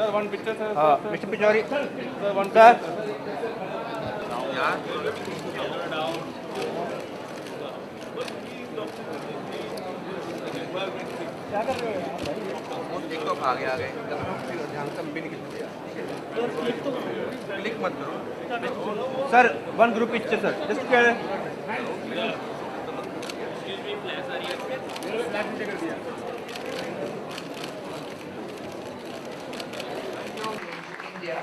Sir, one picture, sir. Mr. Pachori. Sir, one Sir. क्या कर रहे हो यार? एक तो भागे आ गए, ध्यान से भी नहीं खींच दिया। क्लिक मत करो। Sir, one group picture, sir. Just क्या India,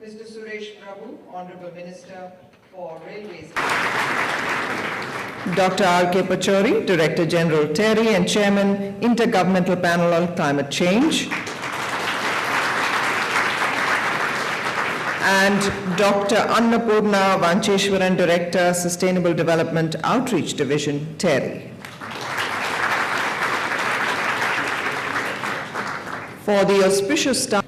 Mr. Suresh Prabhu, Honorable Minister for Railways. Dr. R.K. Pachori, Director General TERI and Chairman, Intergovernmental Panel on Climate Change. And Dr. Annapurna Vancheshwaran, Director, Sustainable Development Outreach Division, TERI. For the auspicious start.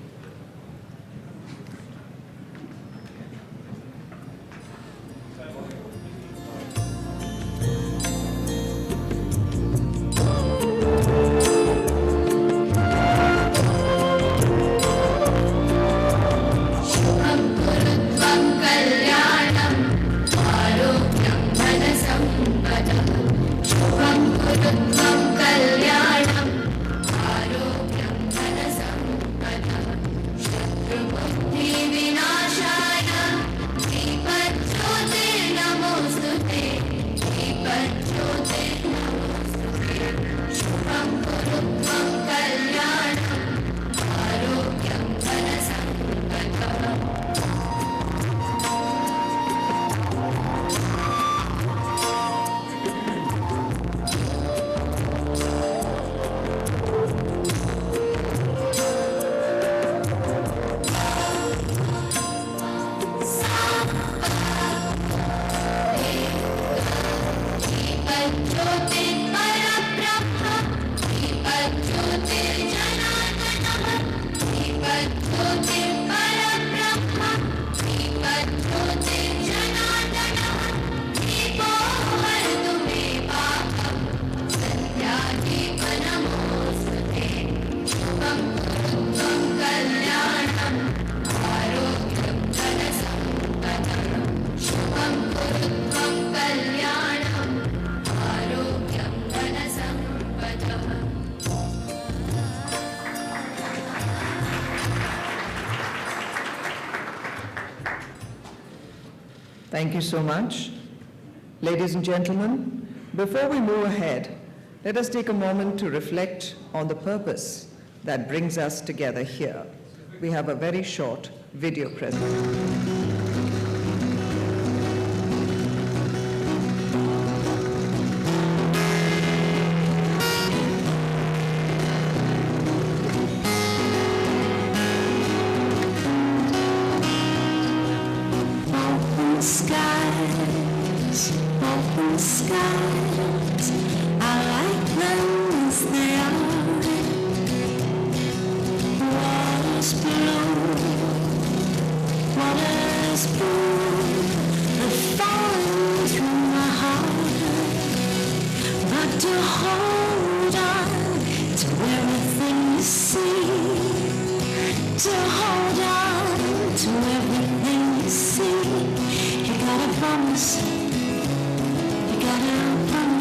Thank you so much. Ladies and gentlemen, before we move ahead, let us take a moment to reflect on the purpose that brings us together here. We have a very short video presentation. Open skies, I like them as they are. Water's blue, water's blue, they're falling through my heart. But to hold on to everything you see, to hold on to everything you see, you gotta promise.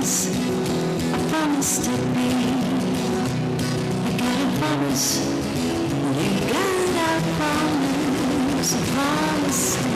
I promise to be. I gotta promise. You gotta promise. I promise to be.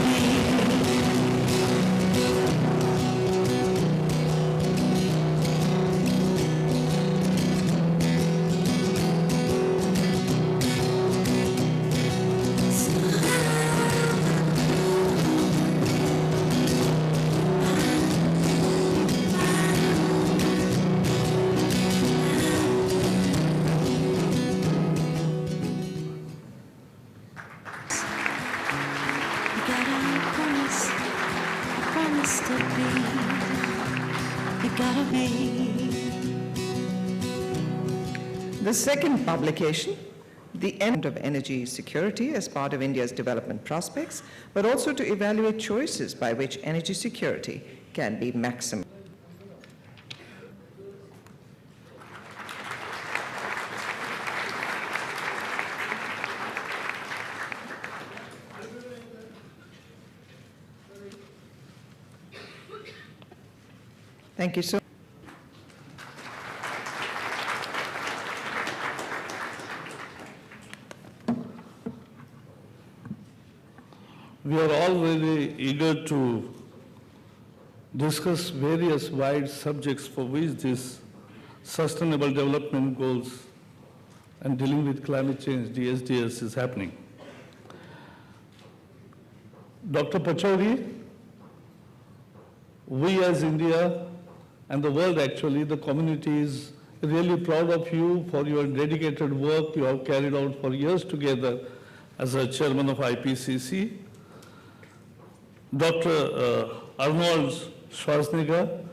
it be? You gotta be. The second publication, the end of energy security as part of India's development prospects, but also to evaluate choices by which energy security can be maximized. Thank you so much. We are all very eager to discuss various wide subjects for which this Sustainable Development Goals and dealing with climate change, DSDS, is happening. Dr. Pachauri, we as India and the world actually, the community is really proud of you for your dedicated work you have carried out for years together as a chairman of IPCC. Dr. Arnold Schwarzenegger,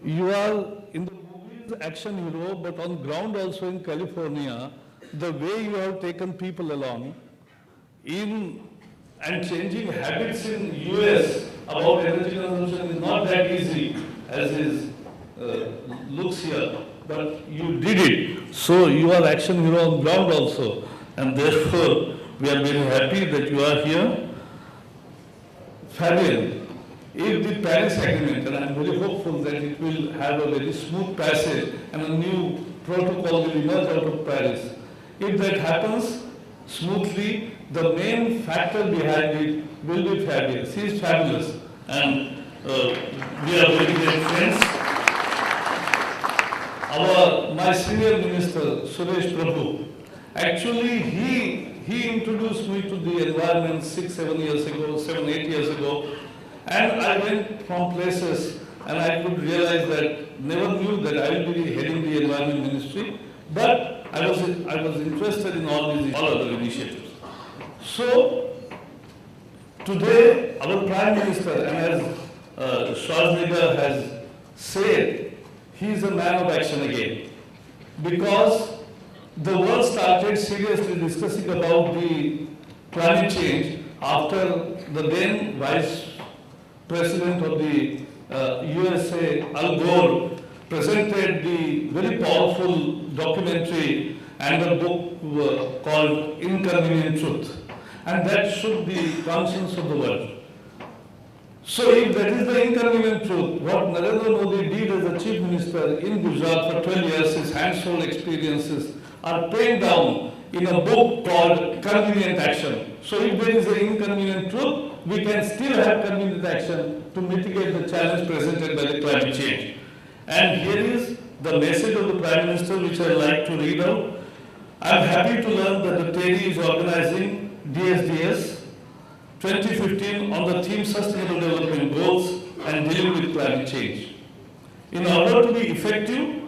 you are in the movies action hero, but on ground also in California, the way you have taken people along in and changing habits in US about energy consumption is not that easy as is looks here, but you did it. So you are action hero on ground also, and therefore we are very happy that you are here. Fabian, if the Paris Agreement, and I am very hopeful that it will have a very smooth passage and a new protocol will emerge out of Paris, if that happens smoothly, the main factor behind it will be Fabian. She is fabulous, and we are very great friends. My senior minister, Suresh Prabhu, actually he introduced me to the environment 7, 8 years ago, and I went from places and I could realize that, never knew that I will be heading the environment ministry, but I was interested in all other initiatives. So today our Prime Minister, and as Schwarzenegger has said, he is a man of action again, because the world started seriously discussing about the climate change after the then Vice President of the USA, Al Gore, presented the very powerful documentary and a book called Inconvenient Truth. And that shook the conscience of the world. So if that is the inconvenient truth, what Narendra Modi did as a Chief Minister in Gujarat for 12 years, his hands-on experiences, are penned down in a book called Convenient Action. So if there is an inconvenient truth, we can still have convenient action to mitigate the challenge presented by the climate change. And here is the message of the Prime Minister, which I like to read out. I am happy to learn that the TERI is organizing DSDS 2015 on the theme Sustainable Development Goals and dealing with climate change. In order to be effective,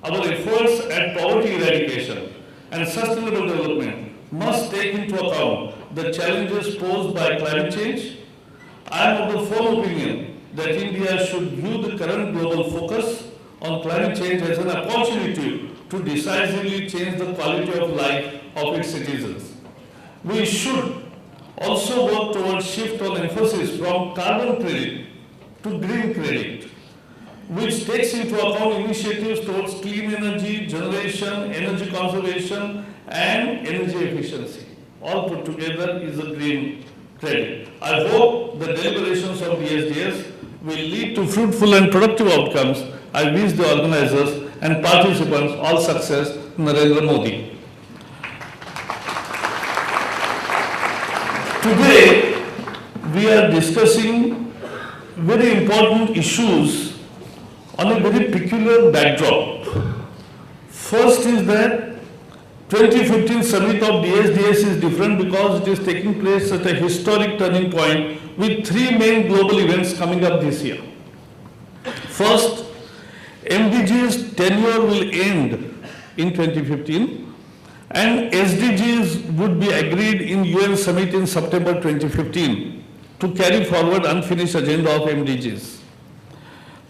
our efforts at poverty eradication and sustainable development must take into account the challenges posed by climate change. I am of the firm opinion that India should view the current global focus on climate change as an opportunity to decisively change the quality of life of its citizens. We should also work towards shift of emphasis from carbon credit to green credit, which takes into account initiatives towards clean energy generation, energy conservation, and energy efficiency. All put together is a green credit. I hope the deliberations of the SDS will lead to fruitful and productive outcomes. I wish the organizers and participants all success. Narendra Modi. Today, we are discussing very important issues on a very peculiar backdrop. First is that 2015 summit of DSDS is different because it is taking place at a historic turning point with three main global events coming up this year. First, MDG's tenure will end in 2015 and SDGs would be agreed in UN summit in September 2015 to carry forward unfinished agenda of MDGs.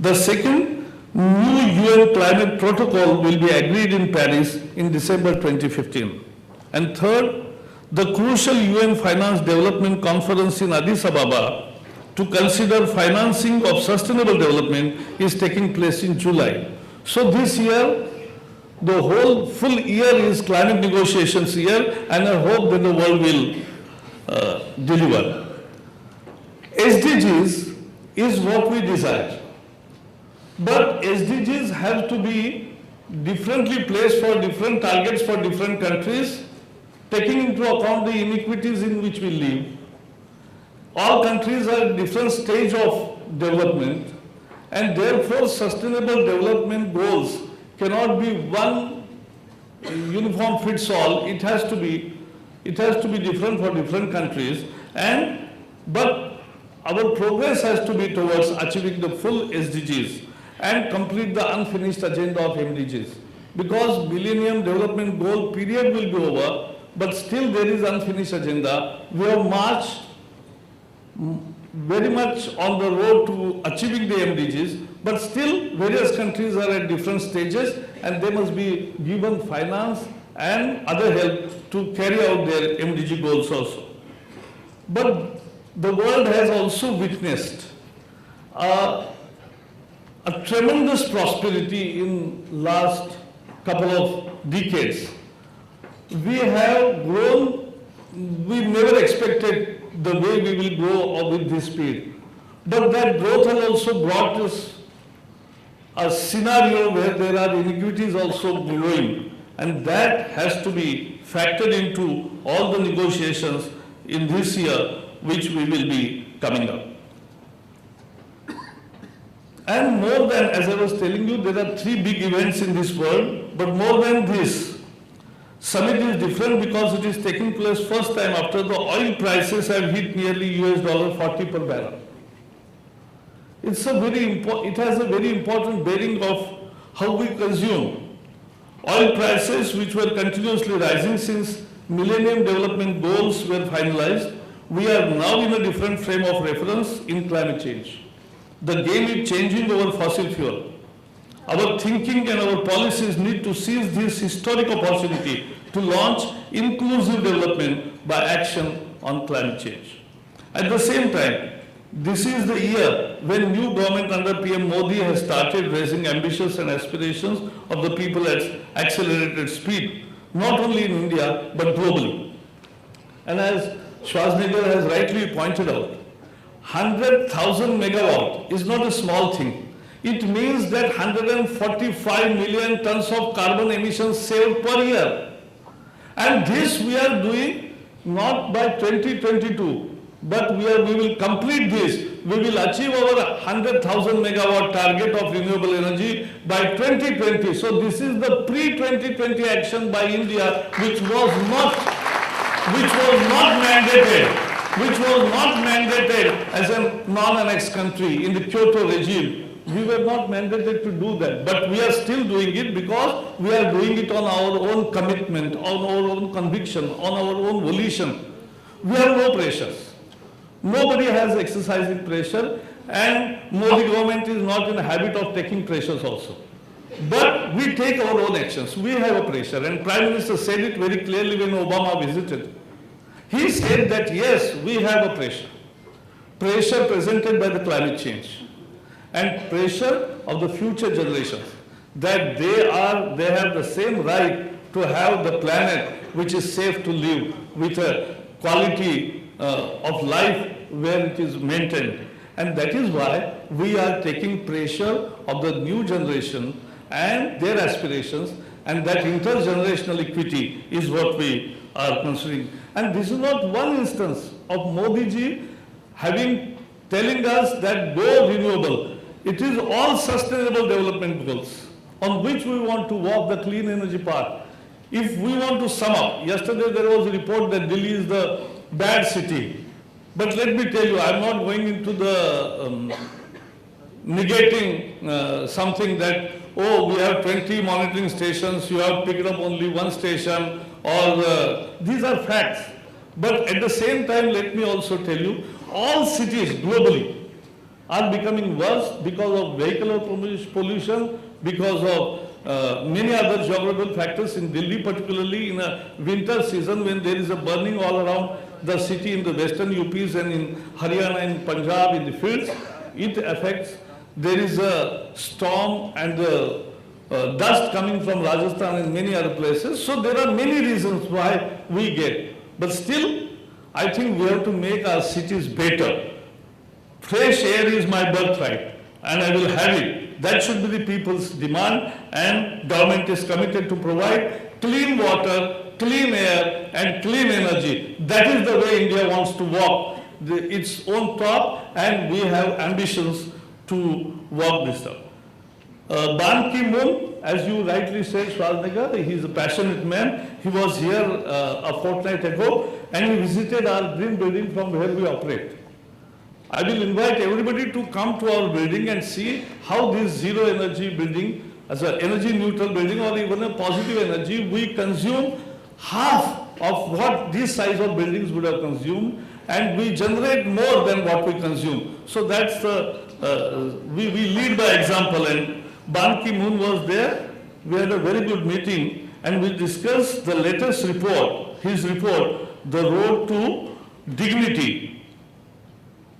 The second, new UN climate protocol will be agreed in Paris in December 2015. And third, the crucial UN Finance Development Conference in Addis Ababa to consider financing of sustainable development is taking place in July. So this year, the whole full year is climate negotiations year, and I hope that the world will deliver. SDGs is what we desire. But SDGs have to be differently placed for different targets for different countries, taking into account the inequities in which we live. All countries are at different stage of development, and therefore sustainable development goals cannot be one uniform fits all. It has to be different for different countries, but our progress has to be towards achieving the full SDGs and complete the unfinished agenda of MDGs. Because Millennium Development Goal period will be over, but still there is unfinished agenda. We have marched very much on the road to achieving the MDGs, but still various countries are at different stages, and they must be given finance and other help to carry out their MDG goals also. But the world has also witnessed a tremendous prosperity in last couple of decades. We have grown, we never expected the way we will grow with this speed. But that growth has also brought us a scenario where there are inequities also growing, and that has to be factored into all the negotiations in this year, which we will be coming up. And more than, as I was telling you, there are 3 big events in this world, but more than this, summit is different because it is taking place first time after the oil prices have hit nearly $40 per barrel. It has a very important bearing of how we consume. Oil prices, which were continuously rising since Millennium Development Goals were finalized, we are now in a different frame of reference in climate change. The game is changing over fossil fuel. Our thinking and our policies need to seize this historic opportunity to launch inclusive development by action on climate change. At the same time, this is the year when new government under PM Modi has started raising ambitions and aspirations of the people at accelerated speed, not only in India, but globally. And as Schwarzenegger has rightly pointed out, 100,000 megawatt is not a small thing. It means that 145 million tons of carbon emissions saved per year. And this we are doing not by 2022, but we will complete this. We will achieve our 100,000 megawatt target of renewable energy by 2020. So this is the pre-2020 action by India, which was not mandated as a non-annexed country in the Kyoto regime. We were not mandated to do that, but we are still doing it because we are doing it on our own commitment, on our own conviction, on our own volition. We have no pressures. Nobody has exercising pressure, and Modi government is not in the habit of taking pressures also. But we take our own actions. We have a pressure, and Prime Minister said it very clearly when Obama visited. He said that yes, we have a pressure. Pressure presented by the climate change, and pressure of the future generations, that they have the same right to have the planet which is safe to live with a quality of life where it is maintained. And that is why we are taking pressure of the new generation and their aspirations, and that intergenerational equity is what we are considering. And this is not one instance of Modi ji telling us that go renewable. It is all sustainable development goals on which we want to walk the clean energy path. If we want to sum up, yesterday there was a report that Delhi is the bad city. But let me tell you, I'm not going into the negating something that, oh, we have 20 monitoring stations, you have picked up only one station, or these are facts. But at the same time, let me also tell you, all cities globally are becoming worse because of vehicular pollution, because of many other geographical factors. In Delhi, particularly in a winter season when there is a burning all around the city, in the western UPs and in Haryana and Punjab in the fields, it affects. There is a storm and the dust coming from Rajasthan and many other places. So there are many reasons why we get. But still, I think we have to make our cities better. Fresh air is my birthright and I will have it. That should be the people's demand, and government is committed to provide clean water, clean air and clean energy. That is the way India wants to walk its own path, and we have ambitions to walk this up. Ban Ki-moon, as you rightly said, Javadekar, he is a passionate man. He was here a fortnight ago and he visited our green building from where we operate. I will invite everybody to come to our building and see how this zero energy building, as an energy neutral building or even a positive energy, we consume half of what this size of buildings would have consumed, and we generate more than what we consume. So that's the, we lead by example, and Ban Ki-moon was there. We had a very good meeting and we discussed the latest report, his report, the Road to Dignity.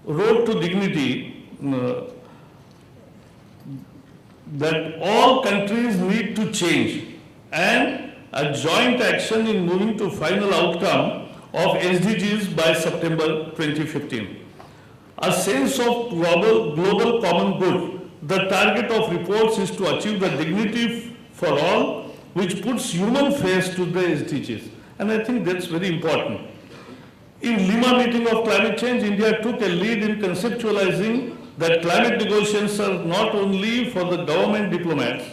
Road to Dignity, that all countries need to change, and a joint action in moving to final outcome of SDGs by September 2015. A sense of global common good. The target of reports is to achieve the dignity for all, which puts human face to the SDGs. And I think that's very important. In Lima meeting of climate change, India took a lead in conceptualizing that climate negotiations are not only for the government diplomats,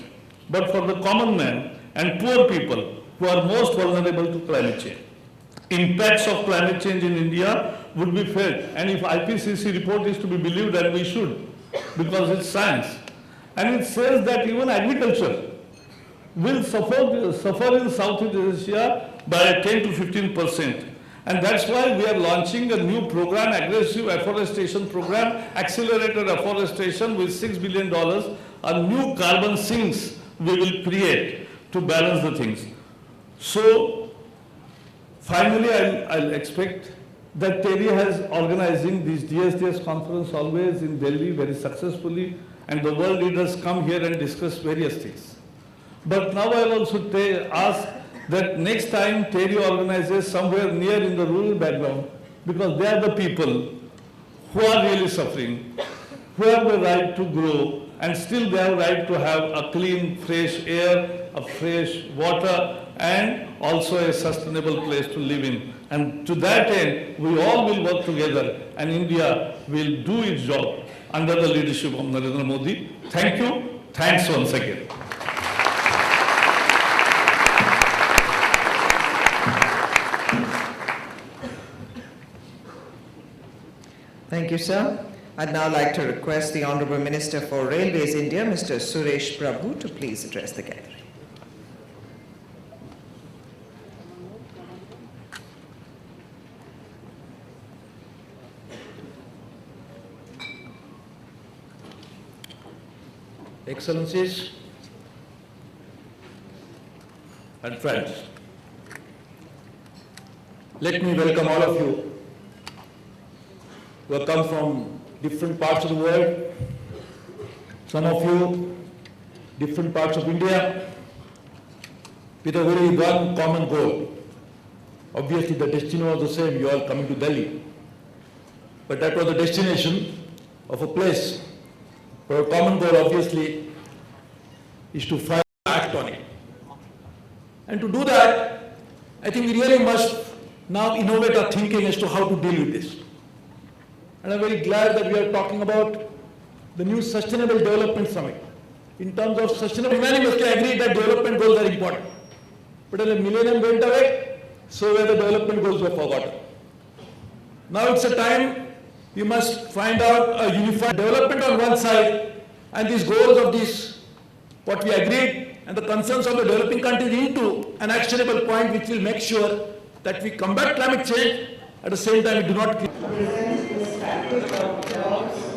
but for the common man and poor people who are most vulnerable to climate change. Impacts of climate change in India would be felt, and if IPCC report is to be believed, and we should, because it's science, and it says that even agriculture will suffer in Southeast Asia by 10 to 15%. And that's why we are launching a new program, aggressive afforestation program, accelerated afforestation with $6 billion, a new carbon sinks we will create to balance the things. So finally, I'll expect that TERI has organizing this DSDS conference always in Delhi very successfully, and the world leaders come here and discuss various things. But now I'll also ask that next time TERI organizes somewhere near in the rural background, because they are the people who are really suffering, who have the right to grow, and still they have right to have a clean, fresh air, a fresh water, and also a sustainable place to live in. And to that end, we all will work together, and India will do its job under the leadership of Narendra Modi. Thank you. Thanks once again. Thank you, sir. I'd now like to request the Honorable Minister for Railways India, Mr. Suresh Prabhu, to please address the gathering. Excellencies and friends, let me welcome all of you who have come from different parts of the world, some of you different parts of India, with a very one common goal. Obviously the destiny was the same, you all coming to Delhi, but that was the destination of a place. Our common goal obviously is to find act on it. And to do that, I think we really must now innovate our thinking as to how to deal with this. And I'm very glad that we are talking about the new Sustainable Development Summit. In terms of sustainable, many must agree that development goals are important. But when the millennium went away, so were the development goals were forgotten. Now it's a time we must find out a unified development on one side and these goals of this, what we agreed, and the concerns of the developing countries into an actionable point which will make sure that we combat climate change, at the same time we do not. Present the status of jobs